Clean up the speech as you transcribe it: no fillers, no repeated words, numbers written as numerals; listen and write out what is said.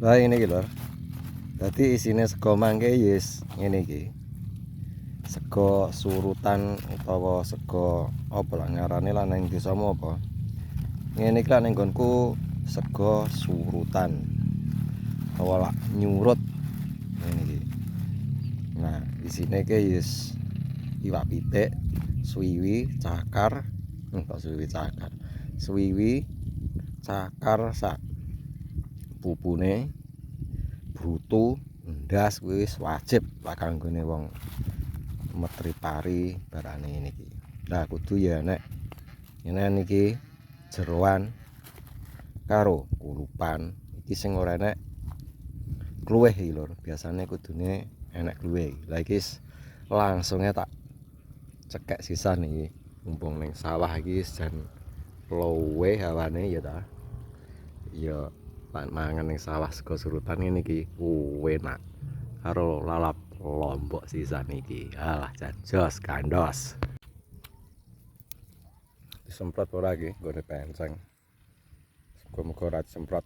Lah ini iki lho. Dadi isine sego mangke yes ngene iki. Sego surutan utawa sego apa lah ngarane lah ning desamu apa. Ngene iki lah ning nggonku sego surutan. Utawa lah nyurut ngene iki. Nah, isine iki yes iwak pitik, suwiwi, cakar, entuk suwiwi cakar. Suwiwi, cakar sak pupune, brutu, ndas kuwi wis wajib lah kanggone wong metri pari barane ngene iki. Lah kudu ya nek ngene iki jeroan karo kulupan iki sing ora enek kluwih iki lho. Biasane kudune enek kluwih. Lah iki langsungnya tak cekek sisan iki. Mumpung ning sawah iki jan lowe hawane ya ta. Ya mangan ning sawah sego surutan ngene iki enak. Karo lalap lombok sisan iki. Alah jan jos kandos. Disemprot ora iki nggone penceng. Muga-muga ora disemprot.